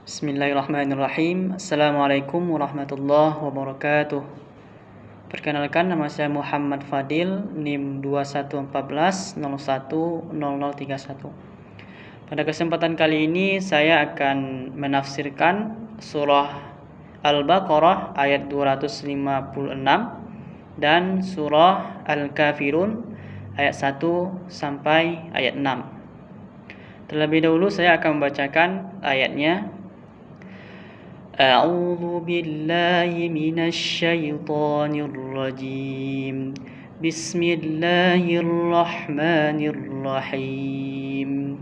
Bismillahirrahmanirrahim. Assalamualaikum warahmatullahi wabarakatuh. Perkenalkan, nama saya Muhammad Fadil, NIM 2114010031. Pada kesempatan kali ini saya akan menafsirkan surah Al-Baqarah ayat 256 dan surah Al-Kafirun ayat 1 sampai ayat 6. Terlebih dahulu saya akan membacakan ayatnya. A'udzu billahi minasy syaithanir rajim. Bismillahirrahmanirrahim.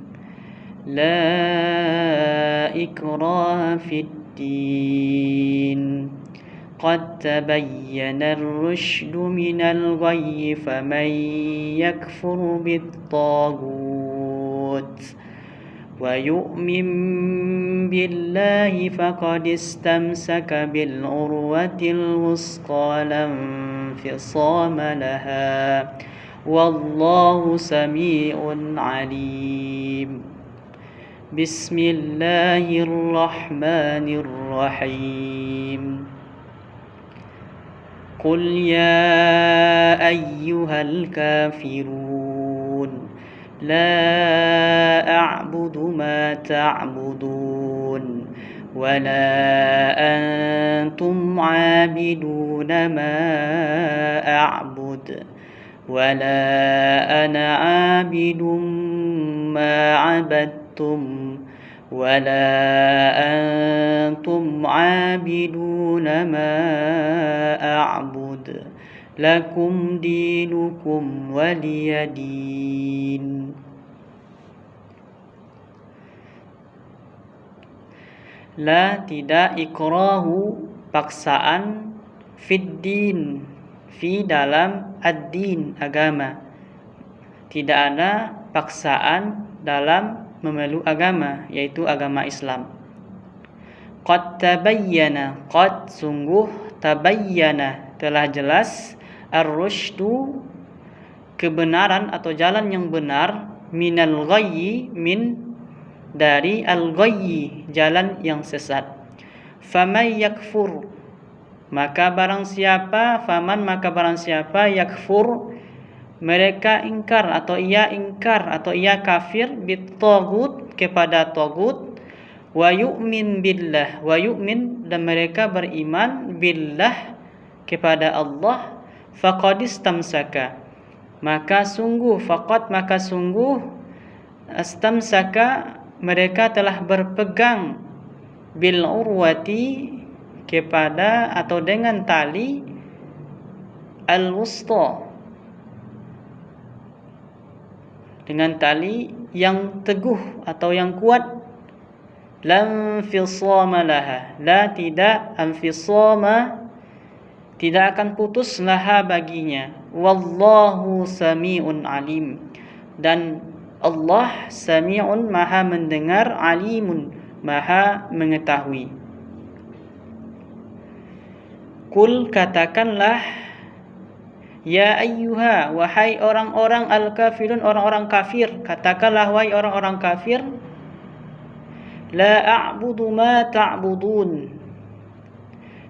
La ikraha fid din. Qad tabayyana ar-rusydu minal ghayyi faman yakfur bit-taghut wa yu'min billahi faqad istamsaka bil urwatil wusqa lam fisama laha wallahu sami'un alim. Bismillahirrahmanirrahim. Qul ya ayyuhal kafirun لا أعبد ما تعبدون ولا أنتم عابدون ما أعبد ولا أنا عابد ما عبدتم ولا أنتم عابدون ما أعبد Lakum dinukum waliyadin. La, tidak, ikrahu, paksaan, fiddin, fi dalam ad-din, agama. Tidak ada paksaan dalam memeluk agama, yaitu agama Islam. Qad tabayyana, qad sungguh, tabayyana telah jelas, ar-rusydu kebenaran atau jalan yang benar, minal ghayyi min dari al-ghayyi jalan yang sesat. Faman yakfur maka barang siapa, faman maka barang siapa, yakfur mereka ingkar atau ia ingkar atau ia kafir, bit-taghut kepada taghut, wa yu'min billah wa yu'min dan mereka beriman billah kepada Allah, faqad istamsaka maka sungguh, faqad maka sungguh, istamsaka mereka telah berpegang, bil urwati kepada atau dengan tali, al-wusta dengan tali yang teguh atau yang kuat, lam fisama laha la tidak, anfisama tidak akan putus laha baginya, wallahu sami'un alim dan Allah sami'un maha mendengar, alimun maha mengetahui. Kul katakanlah, ya ayyuha wahai orang-orang al-kafirun, orang-orang kafir, katakanlah wahai orang-orang kafir, la a'budu ma ta'budun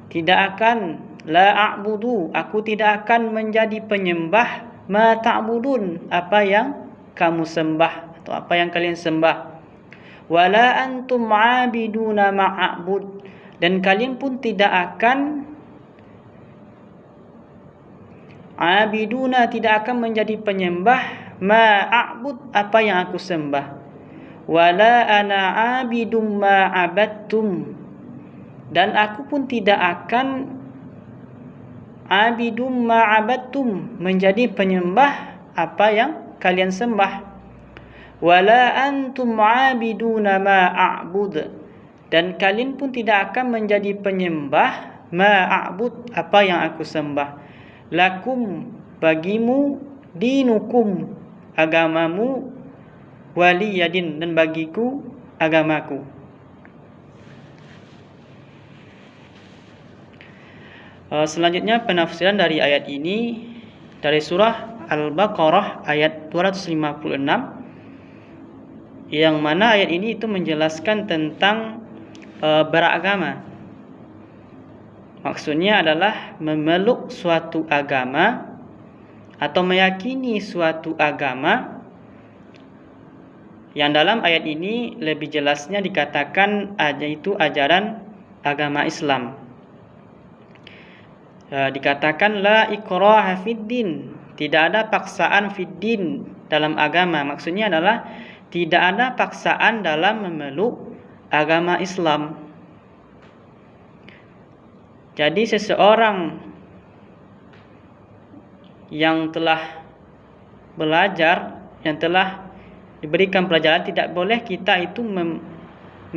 tidak akan, la a'budu aku tidak akan menjadi penyembah, ma ta'budun apa yang kamu sembah atau apa yang kalian sembah, wala antum 'abiduna ma'abud dan kalian pun tidak akan, abiduna tidak akan menjadi penyembah, ma'abud apa yang aku sembah, wala ana 'abidum ma'abadtum dan aku pun tidak akan, abidum ma'abadtum menjadi penyembah apa yang kalian sembah, wala antum 'abiduna ma'abud dan kalian pun tidak akan menjadi penyembah, ma'abud apa yang aku sembah, lakum bagimu, dinukum agamamu, waliyadin dan bagiku agamaku. Selanjutnya penafsiran dari ayat ini dari surah Al-Baqarah ayat 256, yang mana ayat ini itu menjelaskan tentang beragama. Maksudnya adalah memeluk suatu agama atau meyakini suatu agama yang dalam ayat ini lebih jelasnya dikatakan yaitu ajaran agama Islam. Dikatakan la ikraha fiddin, tidak ada paksaan fiddin dalam agama. Maksudnya adalah tidak ada paksaan dalam memeluk agama Islam. Jadi seseorang yang telah belajar, yang telah diberikan pelajaran, tidak boleh kita itu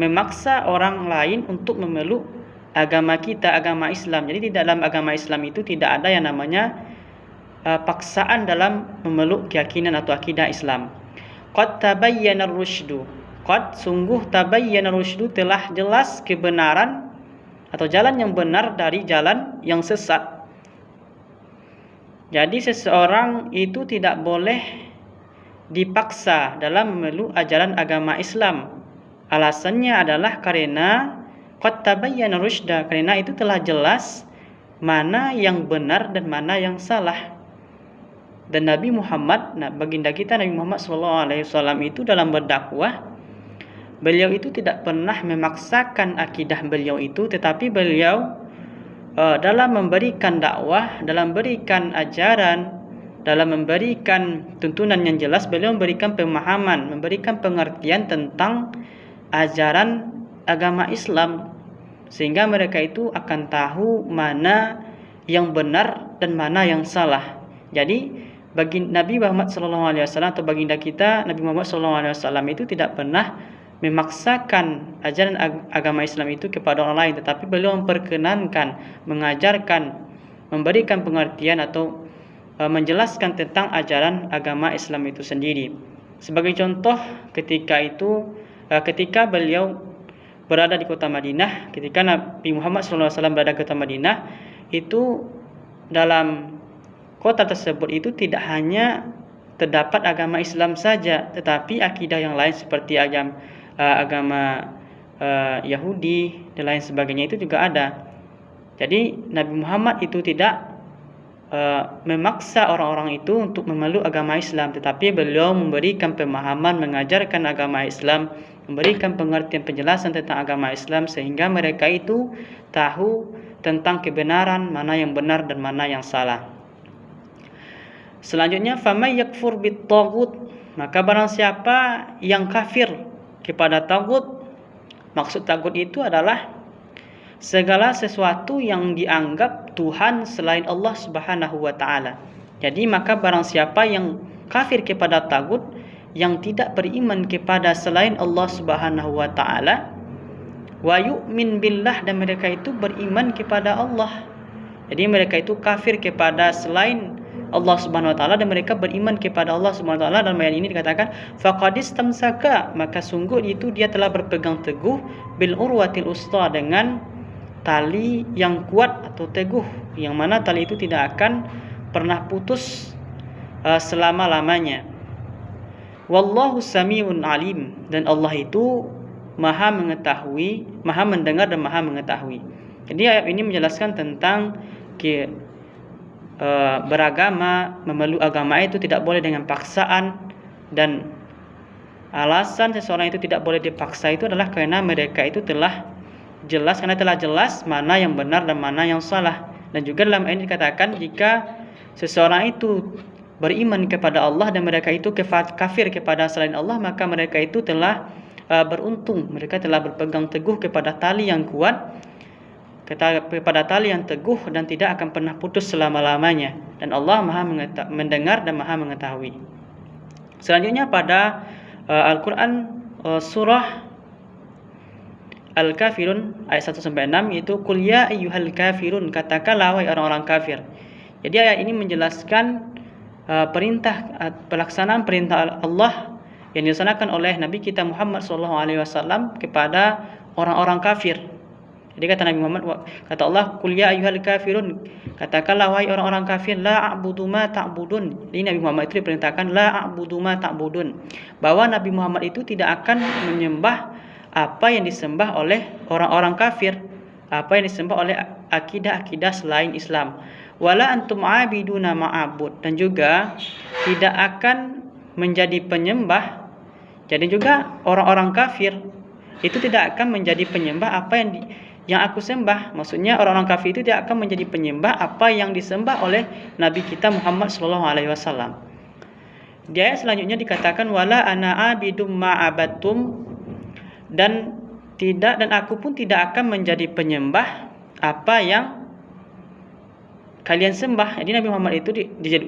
memaksa orang lain untuk memeluk agama kita, agama Islam. Jadi di dalam agama Islam itu tidak ada yang namanya paksaan dalam memeluk keyakinan atau akidah Islam. Qad tabayyana ar-rusydu. Qad sungguh tabayyana ar-rusydu, telah jelas kebenaran atau jalan yang benar dari jalan yang sesat. Jadi seseorang itu tidak boleh dipaksa dalam memeluk ajaran agama Islam. Alasannya adalah karena qad tabayyana rusyda, karena itu telah jelas mana yang benar dan mana yang salah. Dan Nabi Muhammad, baginda kita Nabi Muhammad SAW itu dalam berdakwah, beliau itu tidak pernah memaksakan akidah beliau itu, tetapi beliau dalam memberikan dakwah, dalam memberikan ajaran, dalam memberikan tuntunan yang jelas, beliau memberikan pemahaman, memberikan pengertian tentang ajaran agama Islam, sehingga mereka itu akan tahu mana yang benar dan mana yang salah. Jadi bagi Nabi Muhammad SAW atau baginda kita Nabi Muhammad SAW itu tidak pernah memaksakan ajaran agama Islam itu kepada orang lain, tetapi beliau memperkenankan, mengajarkan, memberikan pengertian atau menjelaskan tentang ajaran agama Islam itu sendiri. Sebagai contoh, ketika beliau berada di kota Madinah, ketika Nabi Muhammad SAW berada di kota Madinah, itu dalam kota tersebut itu tidak hanya terdapat agama Islam saja, tetapi akidah yang lain seperti agama Yahudi dan lain sebagainya itu juga ada. Jadi Nabi Muhammad itu tidak memaksa orang-orang itu untuk memeluk agama Islam, tetapi beliau memberikan pemahaman, mengajarkan agama Islam, memberikan pengertian penjelasan tentang agama Islam, sehingga mereka itu tahu tentang kebenaran, mana yang benar dan mana yang salah. Selanjutnya, famay yakfur bit-taghut, maka barang siapa yang kafir kepada taghut. Maksud taghut itu adalah segala sesuatu yang dianggap Tuhan selain Allah Subhanahu wa taala. Jadi maka barang siapa yang kafir kepada taghut, yang tidak beriman kepada selain Allah Subhanahu wa taala, wa yu'min billah, dan mereka itu beriman kepada Allah. Jadi mereka itu kafir kepada selain Allah Subhanahu wa taala dan mereka beriman kepada Allah Subhanahu wa taala. Dalam ayat ini dikatakan faqadis tamsaka, maka sungguh itu dia telah berpegang teguh bil urwatil usta, dengan tali yang kuat atau teguh, yang mana tali itu tidak akan pernah putus selama-lamanya. Wallahu samiun alim, dan Allah itu Maha mengetahui, Maha mendengar dan Maha mengetahui. Jadi ayat ini menjelaskan tentang beragama, memeluk agama itu tidak boleh dengan paksaan, dan alasan seseorang itu tidak boleh dipaksa itu adalah karena mereka itu telah jelas, mana yang benar dan mana yang salah. Dan juga dalam ayat ini dikatakan jika seseorang itu beriman kepada Allah dan mereka itu kafir kepada selain Allah, maka mereka itu telah beruntung, mereka telah berpegang teguh kepada tali yang kuat, kepada tali yang teguh dan tidak akan pernah putus selama-lamanya, dan Allah Maha mendengar dan Maha mengetahui. Selanjutnya pada Al-Quran surah Al-Kafirun ayat 1-6, yaitu qul ya ayyuhal kafirun, katakanlah wahai orang-orang kafir. Jadi ayat ini menjelaskan pelaksanaan perintah Allah yang dilaksanakan oleh Nabi kita Muhammad SAW kepada orang-orang kafir. Jadi kata Nabi Muhammad, kata Allah, qul ya ayyuhal kafirun, katakanlah wahai orang-orang kafir, la a'budu ma ta'budun. Jadi Nabi Muhammad itu diperintahkan la a'budu ma ta'budun, bahwa Nabi Muhammad itu tidak akan menyembah apa yang disembah oleh orang-orang kafir, apa yang disembah oleh akidah-akidah selain Islam. Wala antum abiduna ma'abud, dan juga tidak akan menjadi penyembah. Jadi juga orang-orang kafir itu tidak akan menjadi penyembah apa yang aku sembah. Maksudnya orang-orang kafir itu tidak akan menjadi penyembah apa yang disembah oleh Nabi kita Muhammad SAW. Di ayat selanjutnya dikatakan wala ana abidum ma'abattum, dan aku pun tidak akan menjadi penyembah apa yang kalian sembah. Jadi Nabi Muhammad itu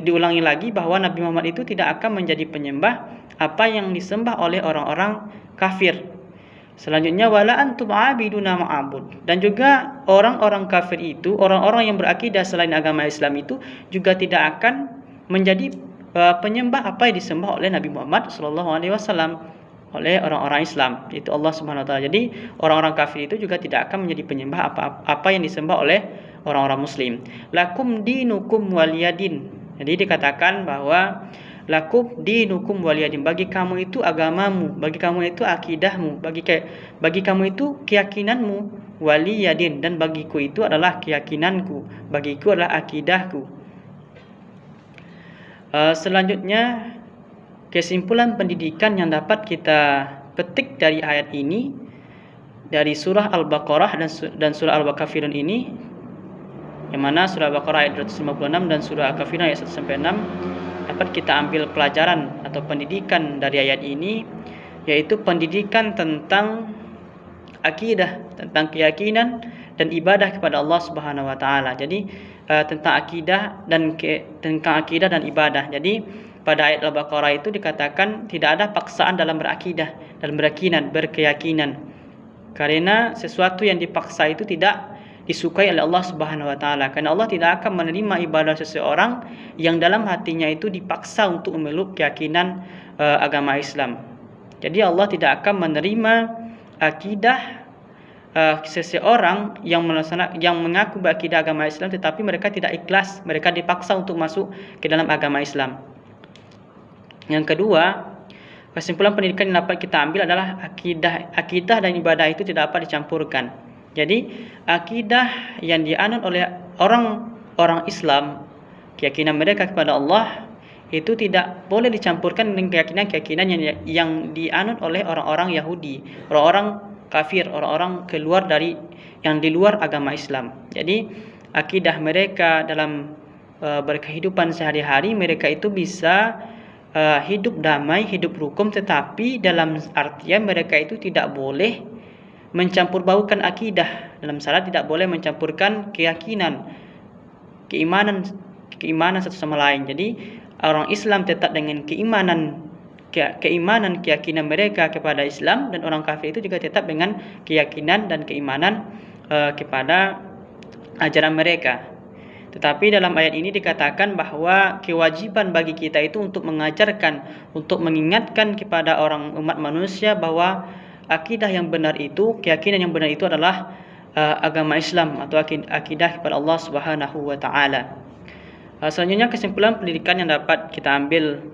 diulangi lagi bahwa Nabi Muhammad itu tidak akan menjadi penyembah apa yang disembah oleh orang-orang kafir. Selanjutnya wala antum abiduna ma'abud, dan juga orang-orang kafir itu, orang-orang yang berakidah selain agama Islam itu juga tidak akan menjadi penyembah apa yang disembah oleh Nabi Muhammad SAW, oleh orang-orang Islam, yaitu Allah Subhanahu wa taala. Jadi orang-orang kafir itu juga tidak akan menjadi penyembah apa yang disembah oleh orang-orang muslim. Lakum dinukum waliyadin. Jadi dikatakan bahwa lakum dinukum waliyadin, bagi kamu itu agamamu, bagi kamu itu akidahmu, bagi kamu itu keyakinanmu, waliyadin, dan bagiku itu adalah keyakinanku, bagiku adalah akidahku. Selanjutnya kesimpulan pendidikan yang dapat kita petik dari ayat ini, dari surah Al-Baqarah dan surah Al-Kafirun ini, yang mana surah Al-Baqarah ayat 256 dan surah Al-Kafirun ayat 1-6, dapat kita ambil pelajaran atau pendidikan dari ayat ini, yaitu pendidikan tentang akidah, tentang keyakinan dan ibadah kepada Allah Subhanahu wa taala. Jadi tentang akidah dan ibadah. Jadi pada ayat Al-Baqarah itu dikatakan tidak ada paksaan dalam berakidah, dalam berkeyakinan. Karena sesuatu yang dipaksa itu tidak disukai oleh Allah Subhanahu wa taala. Karena Allah tidak akan menerima ibadah seseorang yang dalam hatinya itu dipaksa untuk memeluk keyakinan agama Islam. Jadi Allah tidak akan menerima akidah seseorang yang mengaku berakidah agama Islam tetapi mereka tidak ikhlas, mereka dipaksa untuk masuk ke dalam agama Islam. Yang kedua, kesimpulan pendidikan yang dapat kita ambil adalah akidah dan ibadah itu tidak dapat dicampurkan. Jadi akidah yang dianut oleh orang Islam, keyakinan mereka kepada Allah, itu tidak boleh dicampurkan dengan keyakinan yang dianut oleh orang-orang Yahudi, orang-orang kafir, orang-orang yang di luar agama Islam. Jadi akidah mereka dalam berkehidupan sehari-hari, mereka itu bisa hidup damai, hidup rukun, tetapi dalam artian mereka itu tidak boleh mencampur baukan akidah, dalam syarat tidak boleh mencampurkan keimanan satu sama lain. Jadi orang Islam tetap dengan keimanan keyakinan mereka kepada Islam, dan orang kafir itu juga tetap dengan keyakinan dan keimanan kepada ajaran mereka. Tetapi dalam ayat ini dikatakan bahwa kewajiban bagi kita itu untuk mengajarkan, untuk mengingatkan kepada umat manusia bahwa akidah yang benar itu, keyakinan yang benar itu adalah agama Islam atau akidah kepada Allah Subhanahu wa taala. Selanjutnya kesimpulan pendidikan yang dapat kita ambil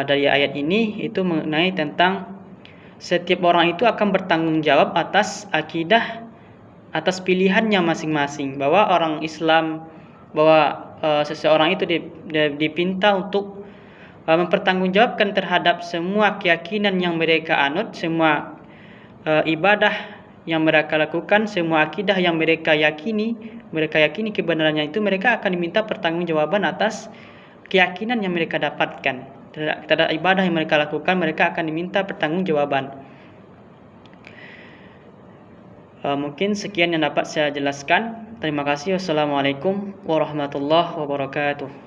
dari ayat ini itu mengenai tentang setiap orang itu akan bertanggung jawab atas akidah, atas pilihannya masing-masing. Bahwa orang Islam, bahwa seseorang itu dipinta untuk mempertanggungjawabkan terhadap semua keyakinan yang mereka anut, semua ibadah yang mereka lakukan, semua akidah yang mereka yakini kebenarannya itu, mereka akan diminta pertanggungjawaban atas keyakinan yang mereka dapatkan. Terhadap ibadah yang mereka lakukan, mereka akan diminta pertanggungjawaban. Mungkin sekian yang dapat saya jelaskan. Terima kasih. Wassalamualaikum warahmatullahi wabarakatuh.